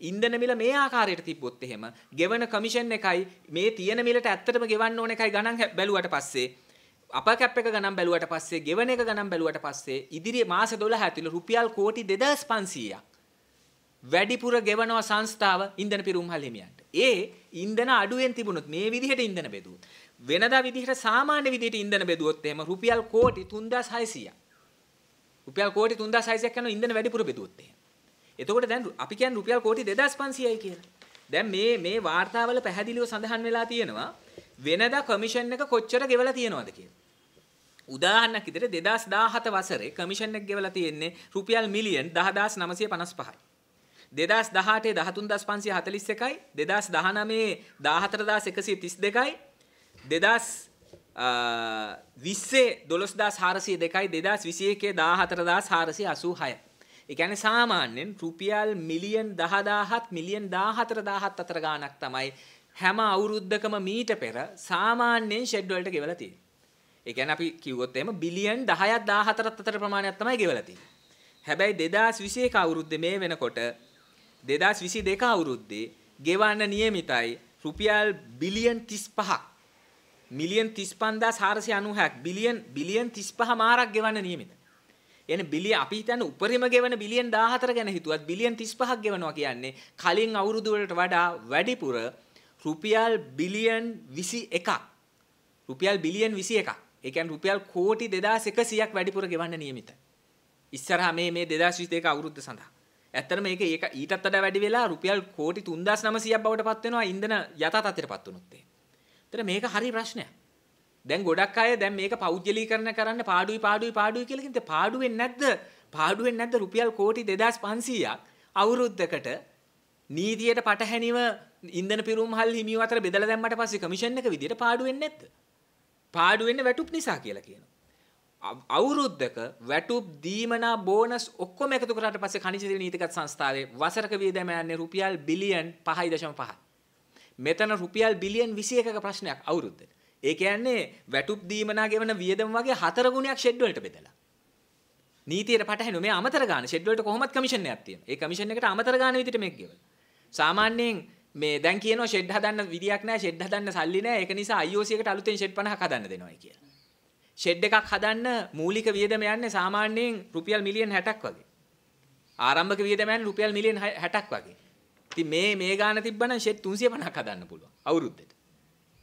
ඉන්ධන මිල මේ ආකාරයට තිබ්බොත් එහෙම ගෙවන කමිෂන් එකයි මේ තියෙන මිලට ඇත්තටම ගෙවන්න ඕන එකයි ගණන් බැලුවට පස්සේ අප කැප් එක ගණන් බැලුවට පස්සේ ගෙවන එක ගණන් බැලුවට පස්සේ ඉදිරි මාස 12 ඇතුළේ රුපියල් කෝටි 2500ක් වැඩිපුර ගෙවනවා සංස්ථාව ඉන්ධන පිරුම්හල් හිමියන්ට. ඒ ඉන්ධන අඩුවෙන් තිබුණොත් මේ විදිහට ඉන්ධන බෙදුවොත් වෙනදා විදිහට සාමාන්‍ය විදිහට ඉන්ධන බෙදුවොත් එහෙම රුපියල් කෝටි 3600ක්. රුපියල් කෝටි 3600ක් යන ඉන්ධන වැඩිපුර බෙදුවොත් එහෙම. එතකොට දැන් අපි කියන්නේ රුපියල් කෝටි 2500යි කියලා. දැන් මේ වාර්තාවල පැහැදිලිව සඳහන් වෙලා තියෙනවා වෙනදා කමිෂන් එක කොච්චර ගෙවලා තියෙනවද කියලා. උදාහරණයක් විදිහට 2017 වසරේ කමිෂන් එක ගෙවලා තියෙන්නේ රුපියල් මිලියන් 10955යි. 2018 13541යි 2019 14132යි 2020 12402යි 2021 14486යි. ඒ කියන්නේ සාමාන්‍යයෙන් රුපියල් මිලියන් 10000ත් මිලියන් 14000ත් අතර ගාණක් තමයි හැම අවුරුද්දකම මීට පෙර සාමාන්‍යයෙන් ෂෙඩ් වලට ගෙවලා තියෙන්නේ. ඒ කියන්නේ අපි කිව්වොත් එහෙම බිලියන් 10ක් 14ත් අතර ප්‍රමාණයක් තමයි ගෙවලා තියෙන්නේ. හැබැයි 2021 අවුරුද්දේ මේ වෙනකොට 2022 අවුරුද්දේ ගෙවන්න නියමිතයි රුපියල් බිලියන් 35ක්. මිලියන් 35496ක් බිලියන් 35 මාරක් ගෙවන්න නියමිතයි. එනේ බිලියන් අපි හිතන්නේ උපරිම ගෙවන බිලියන් 14 ගැන හිතුවත් බිලියන් 35ක් ගෙවනවා කියන්නේ කලින් අවුරුදු වලට වඩා වැඩිපුර රුපියල් බිලියන් 21ක්. රුපියල් බිලියන් 21ක්. ඒ කියන්නේ රුපියල් කෝටි 2100ක් වැඩිපුර ගෙවන්න නියමිතයි. ඉස්සරහා මේ 2022 අවුරුද්ද සඳහා. ඇත්තටම මේක ඊටත් වඩා වැඩි වෙලා රුපියල් කෝටි 3900ක් බවට පත් වෙනවා ඉන්ධන යථා තත්ත්වයටපත් වුණොත් එහෙම. ඒතර මේක හරි ප්‍රශ්නයක්. දැන් ගොඩක් අය දැන් මේක පෞද්ගලීකරණ කරන්න පාඩුයි කියලා කිව්ද පාඩු වෙන්නේ නැද්ද රුපියල් කෝටි 2500ක් අවුරුද්දකට නීතියට පටහැනිව ඉන්ධන පිරුම්හල් හිමියෝ අතර බෙදලා දැම්මට පස්සේ කමිෂන් එක විදියට පාඩු වෙන්නේ නැද්ද? පාඩු වෙන්නේ වැටුප් නිසා කියලා කියනවා. අවුරුද්දක වැටුප් දීමනා බෝනස් ඔක්කොම එකතු කරාට පස්සේ khනිජ තෙල් නීතිගත සංස්ථාවේ වසරක වියදම යන්නේ රුපියල් බිලියන් 5.5. මෙතන රුපියල් බිලියන් 21ක ප්‍රශ්නයක් අවුරුද්දට. ඒ කියන්නේ වැටුප් දීමනා ගෙවන වියදම වගේ 4 ගුණයක් ෂෙඩ් වලට බෙදලා. නීතියට පටහැනිව මේ අමතර ගාන ෂෙඩ් වලට කොහොමද කමිෂන් එකක් තියෙනවා. ඒ කමිෂන් එකට අමතර ගාන විදිහට මේක ගෙවලා. සාමාන්‍යයෙන් මේ දැන් කියනවා ෂෙඩ් හදන්න විදියක් නැහැ, ෂෙඩ් හදන්න සල්ලි නැහැ. ඒක නිසා IOC එකට අලුතෙන් ෂෙඩ් 50ක් හදන්න දෙනවායි කියලා. ෂෙඩ් එකක් හදන්න මූලික වියදම යන්නේ සාමාන්‍යයෙන් රුපියල් මිලියන් 60ක් වගේ. ආරම්භක වියදම යන්නේ රුපියල් මිලියන් 60ක් වගේ. ඉතින් මේ ගාන තිබ්බනම් ෂෙඩ් 350ක් හදන්න පුළුවන් අවුරුද්දට.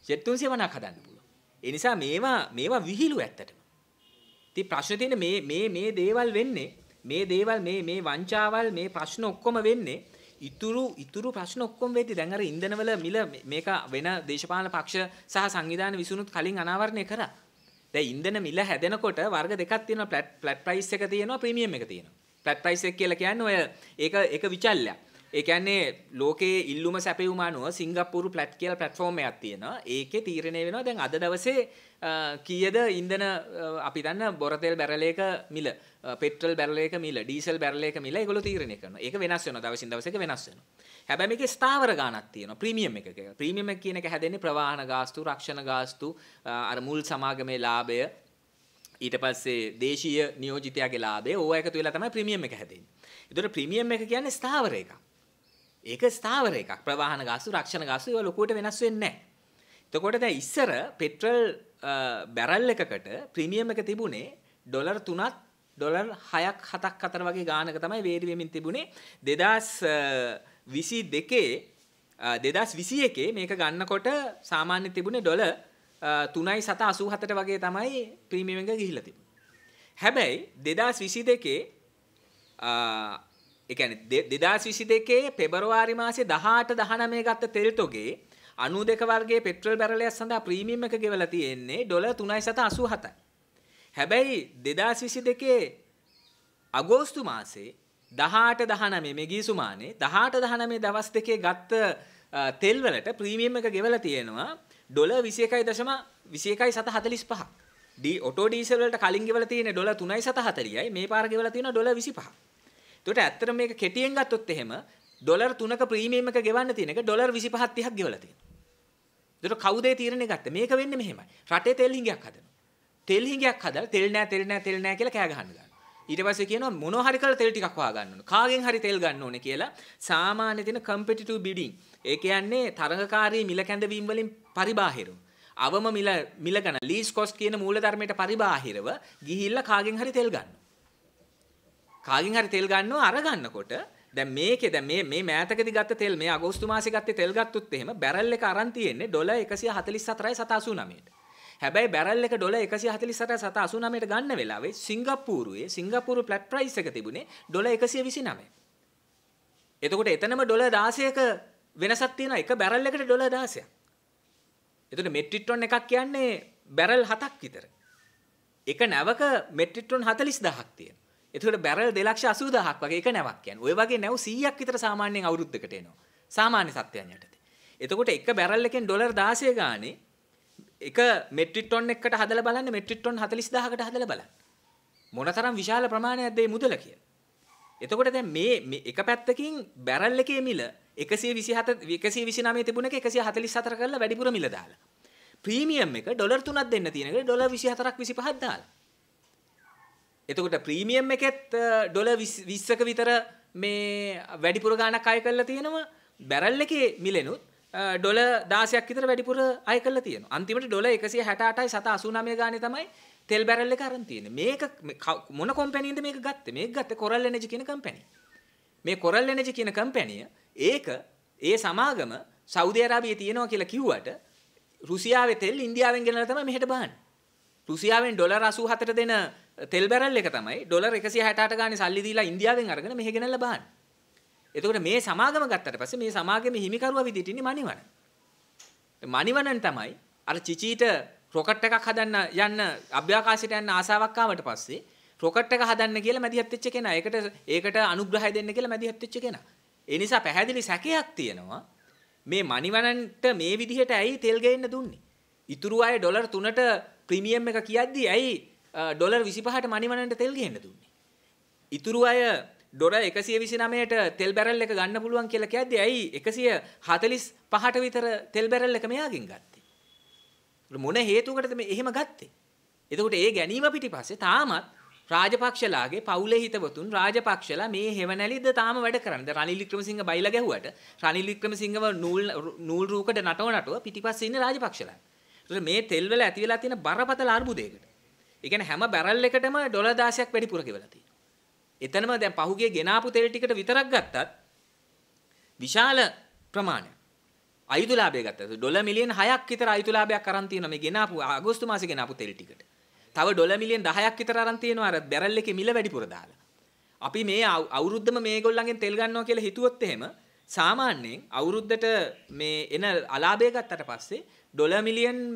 ෂෙඩ් 350ක් හදන්න පුළුවන්. ඒ නිසා මේවා විහිළු ඇත්තටම. ඉතින් ප්‍රශ්නේ තියෙන්නේ මේ දේවල් වෙන්නේ මේ වංචාවල් මේ ප්‍රශ්න ඔක්කොම වෙන්නේ ඉතුරු ප්‍රශ්න ඔක්කොම වෙද්දි දැන් අර ඉන්ධනවල මිල මේක වෙන දේශපාලන පක්ෂ සහ සංවිධාන විසුණුත් කලින් අනාවරණය කරා. දැන් ඉන්ධන මිල හැදෙනකොට වර්ග දෙකක් තියෙනවා ෆ්ලැට් ප්‍රයිස් එක තියෙනවා ප්‍රීමියම් එක තියෙනවා. ෆ්ලැට් ප්‍රයිස් එක කියලා කියන්නේ ඔය ඒක විචල්යක්. ඒ කියන්නේ ලෝකයේ ඉල්ලුම සැපයුම අනුව සිංගප්පූරු ෆ්ලැට් කියලා ප්ලැට්ෆෝම් එකක් තියෙනවා. ඒකේ තීරණය වෙනවා දැන් අද දවසේ කීයද ඉන්ධන අපි දන්න බොරතෙල් බැරලයක මිල, පෙට්‍රල් බැරලයක මිල, ඩීසල් බැරලයක මිල ඒගොල්ලෝ තීරණය කරනවා. ඒක වෙනස් වෙනවා දවසින් දවස එක වෙනස් වෙනවා. හැබැයි මේකේ ස්ථාවර ගාණක් තියෙනවා ප්‍රීමියම් එක කියලා. ප්‍රීමියම් එක කියන එක හැදෙන්නේ ප්‍රවාහන ගාස්තු, රක්ෂණ ගාස්තු, අර මුල් සමාගමේ ලාභය, ඊට පස්සේ දේශීය නියෝජිතයාගේ ලාභය ඕවා එකතු වෙලා තමයි ප්‍රීමියම් එක හැදෙන්නේ. ඒතකොට ප්‍රීමියම් එක කියන්නේ ස්ථාවර එකක්. ඒක ස්ථාවර එකක්. ප්‍රවාහන ගාස්තු, රක්ෂණ ගාස්තු ඒවා ලොකුවට වෙනස් වෙන්නේ නැහැ. එතකොට දැන් ඉස්සර පෙට්‍රල් බැරල් එකකට ප්‍රීමියම් එක තිබුණේ ඩොලර් 3ක් ඩොලර් 6ක් 7ක් අතර වගේ ගානක තමයි වේරි වෙමින් තිබුණේ. 2021 මේක ගන්නකොට සාමාන්‍ය තිබුණේ ඩොලර් 3.87 වගේ තමයි ප්‍රීමියම් එක ගිහිල්ලා තිබුණේ. හැබැයි 2022 ඒ කියන්නේ 2022 පෙබරවාරි මාසේ 18 19 ගත්ත තෙල් තොගේ 92 වර්ගයේ පෙට්‍රල් බැරලයක් සඳහා ප්‍රීමියම් එක ගෙවලා තියෙන්නේ ඩොලර් 3.87යි. හැබැයි 2022 අගෝස්තු මාසේ 18 19 මේ ගීසුමානේ 18 19 දවස් දෙකේ ගත්ත තෙල් වලට ප්‍රීමියම් එක ගෙවලා තියෙනවා ඩොලර් 21.45ක්. ඔටෝ ඩීසල් වලට කලින් ගෙවලා තියෙන්නේ ඩොලර් 3.40යි මේ පාර ගෙවලා තියෙනවා ඩොලර් 25ක්. ඒකට ඇත්තටම මේක කෙටියෙන් ගත්තොත් එහෙම ඩොලර් 3ක ප්‍රීමියම් එක ගෙවන්න තියෙන එක ඩොලර් 25ක් 30ක් ගෙවලා තියෙනවා. ඒකට කවුද ඒ තීරණය ගත්තේ? මේක වෙන්නේ මෙහෙමයි. රටේ තෙල් හිඟයක් හදනවා. තෙල් හිඟයක් හදලා තෙල් නෑ කියලා කෑ ගහන්න ගන්නවා. ඊට පස්සේ කියනවා මොනවා හරි කරලා තෙල් ටිකක් හොයා ගන්න ඕනේ. කාගෙන් හරි තෙල් ගන්න ඕනේ කියලා සාමාන්‍ය දින කම්පිටිටිව් බිඩින්. ඒ කියන්නේ තරඟකාරී මිල කැඳවීම් වලින් පරිබාහිරව. අවම මිල ගන්න ලීස් කොස්ට් කියන මූලධර්මයට පරිබාහිරව ගිහිල්ලා කාගෙන් හරි තෙල් ගන්නවා. කාගෙන් හරි තෙල් ගන්නවා අර ගන්නකොට දැන් මේ මෑතකදී ගත්ත තෙල් මේ අගෝස්තු මාසේ ගත්තේ තෙල් ගත්තොත් එහෙම බැරල් එක අරන් තියෙන්නේ ඩොලර් 144.789ට. හැබැයි බැරල් එක ඩොලර් 144.789ට ගන්න වෙලාවේ සිංගප්පූරු ෆ්ලැට් ප්‍රයිස් එක තිබුණේ ඩොලර් 129. එතකොට එතනම ඩොලර් 16ක වෙනසක් තියෙනවා එක බැරල් එකට ඩොලර් 16ක්. එතකොට මෙට්‍රික් ටොන් එකක් කියන්නේ බැරල් 7ක් විතර. එක නැවක මෙට්‍රික් ටොන් 40000ක් තියෙනවා. එතකොට බැරල් 2,80,000ක් වගේ එක නැවක් කියන්නේ. ඔය වගේ නැව් 100ක් විතර සාමාන්‍යයෙන් අවුරුද්දකට එනවා. සාමාන්‍ය සත්‍යයන් යටතේ. එතකොට එක බැරල් එකෙන් ඩොලර් 16 ගානේ එක මෙට්‍රික් ටොන් එකකට හදලා බලන්න මෙට්‍රික් ටොන් 40000කට හදලා බලන්න. මොනතරම් විශාල ප්‍රමාණයක්ද මේ මුදල කියලා. එතකොට දැන් මේ එක පැත්තකින් බැරල් එකේ මිල 129 තිබුණ එක 144 කරලා වැඩිපුර මිල දාලා. ප්‍රීමියම් එක ඩොලර් 3ක් දෙන්න තියෙන එක ඩොලර් 24ක් 25ක් දාලා. එතකොට ප්‍රීමියම් එකෙත් ඩොලර් 20ක විතර මේ වැඩිපුර ගාණක් අය කරලා තියෙනවා. බැරල් එකේ මිලෙනුත් ඩොලර් 16ක් විතර වැඩිපුර අය කරලා තියෙනවා. අන්තිමට ඩොලර් 168.789 ගානේ තමයි තෙල් බැරල් එක අරන් තියෙන්නේ. මේක මොන කම්පැනිද මේක ගත්තේ? මේක ගත්තේ කොරල් එනර්ජි කියන කම්පැනි. මේ කොරල් එනර්ජි කියන කම්පැනිය ඒක ඒ සමාගම සෞදි අරාබියේ තියෙනවා කියලා කිව්වට රුසියාවේ තෙල් ඉන්දියාවෙන් ගෙනලා තමයි මෙහෙට බහන්නේ. රුසියාවෙන් ඩොලර් 84ට දෙන තෙල් බැරල් එක තමයි ඩොලර් 168 ගානේ සල්ලි දීලා ඉන්දියාවෙන් අරගෙන මෙහෙ ගෙනල්ලා බහන්නේ. එතකොට මේ සමාගම ගත්තට පස්සේ මේ සමාගමේ හිමිකරුවා විදිහට ඉන්නේ මණිවන. මණිවනන් තමයි අර චිචීට රොකට් එකක් හදන්න යන්න අභ්‍යාකාශයට යන්න ආසාවක් ආවට පස්සේ රොකට් එක හදන්න කියලා මැදිහත් වෙච්ච කෙනා. ඒකට අනුග්‍රහය දෙන්න කියලා මැදිහත් වෙච්ච කෙනා. ඒ නිසා පැහැදිලි සැකයක් තියෙනවා. මේ මණිවනන්ට මේ විදිහට ඇයි තෙල් ගේන්න දුන්නේ? ඉතුරු අය ඩොලර් 3ට ප්‍රීමියම් එක කියද්දි ඇයි ඩොලර් 25ට මණිවනන්ට තෙල් ගේන්න දුන්නේ? ඉතුරු අය ඩොලර් 129ට තෙල් බැරල් එක ගන්න පුළුවන් කියලා කියද්දි ඇයි 145ට විතර තෙල් බැරල් එක මෙයාගෙන් ගත්තේ? මොන හේතුවකටද මේ එහෙම ගත්තේ? එතකොට ඒ ගැනීම පිටිපස්සේ තාමත් රාජපක්ෂලාගේ පවුලේ හිතවතුන් රාජපක්ෂලා මේ හෙවණැලිද තාම වැඩ කරන්නේ. රනිල් වික්‍රමසිංහ බයිලා ගැහුවට රනිල් වික්‍රමසිංහව නූල් රූකඩ නටව පිටිපස්සේ ඉන්නේ රාජපක්ෂලා. ඒතකොට මේ තෙල් වල ඇති වෙලා තියෙන බරපතල අර්බුදයකට. ඒ කියන්නේ හැම බැරල් එකටම ඩොලර් 16ක් වැඩිපුර ගෙවලා තියෙනවා. එතනම දැන් පහුගිය ගෙනාපු තෙල් ටිකට විතරක් ගත්තත් විශාල ප්‍රමාණයක් අයුතුලාභය ගත්තා. ඩොලර් මිලියන් 6ක් විතර අයුතුලාභයක් අරන් තියෙනවා මේ ගෙනාපු අගෝස්තු මාසේ ගෙනාපු තෙල් ටිකට. තව ඩොලර් මිලියන් 10ක් විතර අරන් තියෙනවා අර බැරල් එකේ මිල වැඩිපුර දාලා. අපි මේ අවුරුද්දම මේගොල්ලන්ගෙන් තෙල් ගන්නවා කියලා හිතුවොත් එහෙම සාමාන්‍යයෙන් අවුරුද්දට මේ එන අලාභය ගත්තට පස්සේ ඩොලර් මිලියන්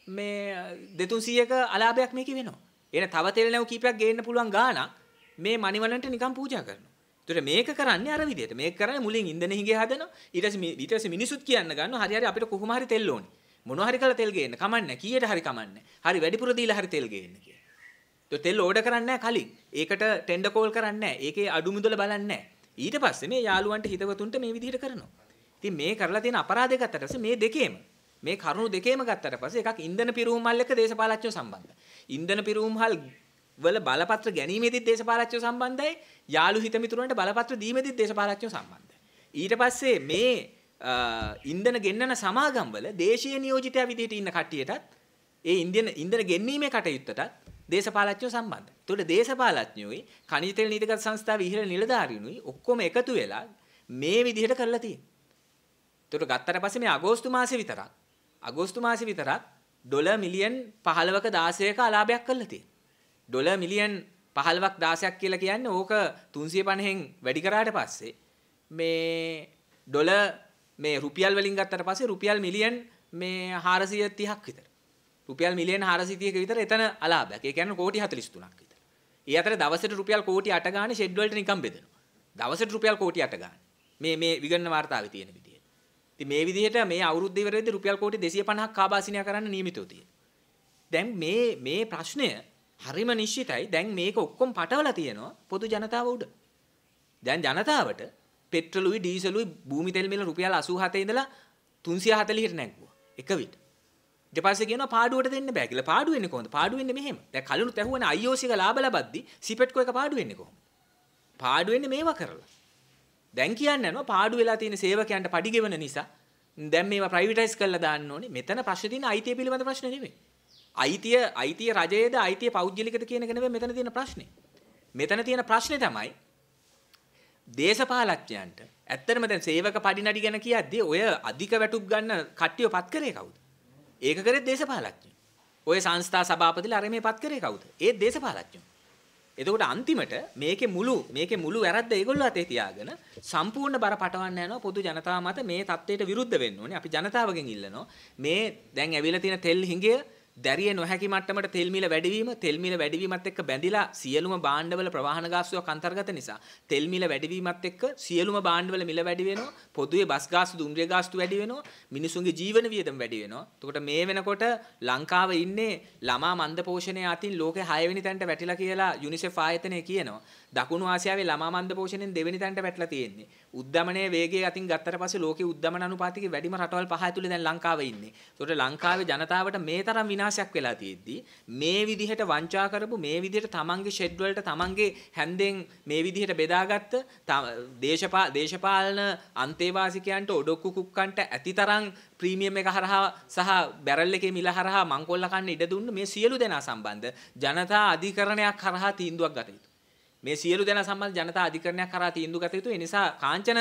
200ක අලාභයක් මේකේ වෙනවා. එන තව තෙල් නැව් කීපයක් ගේන්න පුළුවන් ගාණක් මේ මණිවලන්ට නිකන් පූජා කරනවා. ඒතර මේක කරන්නේ අර විදිහට. මේක කරන්නේ මුලින් ඉන්ධන හිඟේ හදනවා. ඊට පස්සේ මිනිසුත් කියන්න ගන්නවා හරි හරි අපිට කොහොම හරි තෙල් ඕනේ. මොනවා හරි කරලා තෙල් ගේන්න කමන්නේ. කීයට හරි කමන්නේ. හරි වැඩිපුර දීලා හරි තෙල් ගේන්න කියලා. તો තෙල් ඕඩර් කරන්නේ නැහැ කලින්. ඒකට ටෙන්ඩර් කෝල් කරන්නේ නැහැ. ඒකේ අඩු මුදල බලන්නේ නැහැ. ඊට පස්සේ මේ යාළුවන්ට හිතවතුන්ට මේ විදිහට කරනවා. ඉතින් මේ කරලා තියෙන අපරාධය ගත්තට පස්සේ මේ දෙකේම මේ කරුණු දෙකේම ගත්තට පස්සේ එකක් ඉන්ධන පිරවුම් මල් එක්ක දේශපාලනඥයෝ සම්බන්ධයි. ඉන්ධන පිරවුම් මල් වල බලපත්‍ර ගැනීමේදීත් දේශපාලනඥයෝ සම්බන්ධයි. යාළු හිතමිතුරන්ට බලපත්‍ර දීමේදීත් දේශපාලනඥයෝ සම්බන්ධයි. ඊට පස්සේ මේ ඉන්ධන ගෙන්නන සමාගම් වල දේශීය නියෝජිතයා විදිහට ඉන්න කට්ටියටත් ඒ ඉන්ධන ගෙන්වීමේ කටයුත්තටත් දේශපාලනඥයෝ සම්බන්ධයි. ඒතකොට දේශපාලනඥයෝයි ඛනිජ තෙල් නීතිගත සංස්ථාවේ ඉහළ නිලධාරීනුයි ඔක්කොම එකතු වෙලා මේ විදිහට කරලා තියෙනවා. ඒතකොට ගත්තට පස්සේ මේ අගෝස්තු මාසේ විතරක් ඩොලර් මිලියන් 15ක 16ක අලාභයක් කරලා තියෙනවා. ඩොලර් මිලියන් 15ක් 16ක් කියලා කියන්නේ ඕක 350න් වැඩි කරාට පස්සේ මේ ඩොලර් මේ රුපියල් වලින් ගත්තට පස්සේ රුපියල් මිලියන් මේ 430ක් විතර. රුපියල් මිලියන් 430ක විතර එතන අලාභයක්. ඒ කියන්නේ කෝටි 43ක් විතර. ඒ අතර දවසට රුපියල් කෝටි 8 ගානේ ෂෙඩ් වලට නිකන් බෙදෙනවා. දවසට රුපියල් කෝටි 8 ගානේ. මේ විගණන වාර්තාවේ තියෙන විදිහට. ඉතින් මේ විදිහට මේ අවුරුද්ද ඉවර වෙද්දී රුපියල් කෝටි 250ක් කාබාසිනියා කරන්න නියමිතව තියෙනවා. දැන් මේ ප්‍රශ්නය හරිම නිශ්චිතයි. දැන් මේක ඔක්කොම පටවලා තියෙනවා පොදු ජනතාව උඩ. දැන් ජනතාවට පෙට්‍රලුයි ඩීසලුයි භූමි තෙල් මිල රුපියල් 87 ඉඳලා 340ට නැග්ගුවා එක විට. ඊට පස්සේ කියනවා පාඩුවට දෙන්න බෑ කියලා. පාඩු වෙන්නේ කොහොමද? පාඩු වෙන්නේ මෙහෙම. දැන් කලිනුත් ඇහුවනේ IOC එක ලාභ ලබද්දි සිපෙට්කෝ එක පාඩු වෙන්නේ කොහොමද? පාඩු වෙන්නේ මේවා කරලා. දැන් කියන්නේ යනවා පාඩු වෙලා තියෙන සේවකයන්ට පඩි ගෙවන නිසා දැන් මේවා ප්‍රයිවටයිස් කරලා දාන්න ඕනේ. මෙතන ප්‍රශ්නේ තියෙන අයිතිය පිළිබඳ ප්‍රශ්න නෙමෙයි. අයිතිය රජයේද අයිතිය පෞද්ගලිකද කියන එක නෙමෙයි මෙතන තියෙන ප්‍රශ්නේ. මෙතන තියෙන ප්‍රශ්නේ තමයි දේශපාලඥයන්ට ඇත්තටම දැන් සේවක පඩි නඩි ගැන කියද්දී ඔය අධික වැටුප් ගන්න කට්ටිය පත් කරේ කවුද? ඒක කරේ දේශපාලඥයෝ. ඔය සංස්ථා සභාපතිලා අර මේ පත් කරේ කවුද? ඒ දේශපාලඥයෝ. එතකොට අන්තිමට මේකේ මුළු වැරද්ද ඒගොල්ලෝ අතේ තියාගෙන සම්පූර්ණ බර පටවන්න යනවා පොදු ජනතාව මත මේ தත්ත්වයට විරුද්ධ වෙන්න ඕනේ. අපි ජනතාවගෙන් ඉල්ලනවා මේ දැන් ඇවිල්ලා තියෙන තෙල් හිඟය දැරිය නොහැකි මට්ටමට තෙල් මිල වැඩිවීමත් එක්ක බැඳිලා සියලුම භාණ්ඩවල ප්‍රවාහන ගාස්තුවක් අන්තර්ගත නිසා තෙල් මිල වැඩිවීමත් එක්ක සියලුම භාණ්ඩවල මිල වැඩි වෙනවා. පොදුවේ බස් ගාස්තු දුම්රිය ගාස්තු වැඩි වෙනවා. මිනිසුන්ගේ ජීවන වියදම් වැඩි වෙනවා. එතකොට මේ වෙනකොට ලංකාවේ ඉන්නේ ළමා මන්ද පෝෂණය අතින් ලෝකේ 6 වෙනි තැනට වැටිලා කියලා යුනිසෙෆ් ආයතනය කියනවා. දකුණු ආසියාවේ ළමා මන්ද පෝෂණයෙන් දෙවෙනි තැනට වැටලා තියෙන්නේ. උද්දමනයේ වේගය අතින් ගත්තට පස්සේ ලෝකයේ උද්දමන අනුපාතිකයේ වැඩිම රටවල් පහ ඇතුලේ දැන් ලංකාව ඉන්නේ. ඒකට ලංකාවේ ජනතාවට මේ තරම් විනාශයක් වෙලා තියෙද්දි මේ විදිහට වංචා කරපු මේ විදිහට තමන්ගේ ෂෙඩ් වලට තමන්ගේ හැන්දෙන් මේ විදිහට බෙදාගත්ත දේශපාලන අන්තේවාසිකයන්ට ඔඩොක්කු කුක්කන්ට ඇතිතරම් ප්‍රීමියම් එක හරහා සහ බැරල් එකේ මිල හරහා මංකොල්ල කන්න ඉඩ දුන්න මේ සියලු දෙනා සම්බන්ධ ජනතා අධිකරණයක් හරහා තීන්දුවක් ගත යුතුයි. මේ සියලු දෙනා සම්බන්ධ ජනතා අධිකරණයක් කරා තීන්දුව ගත යුතුයි. ඒ නිසා කාංචන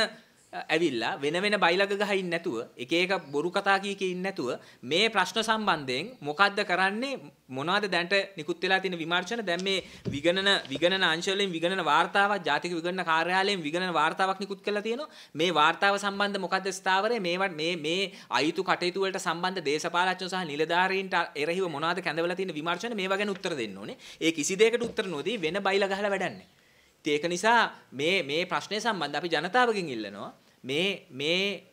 ඇවිල්ලා වෙන වෙන බයිලග ගහින් නැතුව එක එක බොරු කතා කී ඉන්නේ නැතුව මේ ප්‍රශ්න සම්බන්ධයෙන් මොකද්ද කරන්නේ මොනවද දැන්ට නිකුත් වෙලා තියෙන විමර්ශන දැන් මේ විගණන අංශ වලින් විගණන වාර්තාවක් ජාතික විගණන කාර්යාලයෙන් විගණන වාර්තාවක් නිකුත් කරලා තියෙනවා. මේ වාර්තාව සම්බන්ධ මොකද්ද ස්ථාවරය මේ අයිතු කටයුතු වලට සම්බන්ධ දේශපාලඥයෝ සහ නිලධාරීන්ට එරෙහිව මොනවද කැඳවලා තියෙන විමර්ශන මේවා ගැන උත්තර දෙන්න ඕනේ. ඒ කිසි දෙයකට උත්තර නොදී වෙන බයිලා ගහලා වැඩක් නැහැ. ඒක නිසා මේ ප්‍රශ්නය සම්බන්ධ අපි ජනතාවගෙන් ඉල්ලනවා මේ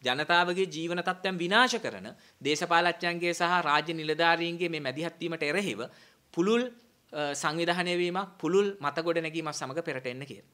ජනතාවගේ ජීවන තත්ත්වයන් විනාශ කරන දේශපාලඥයන්ගේ සහ රාජ්‍ය නිලධාරීන්ගේ මේ මැදිහත් වීමට එරෙහිව පුළුල් සංවිධානය වීමක් පුළුල් මත ගොඩ නැගීමක් සමග පෙරට එන්න කියලා.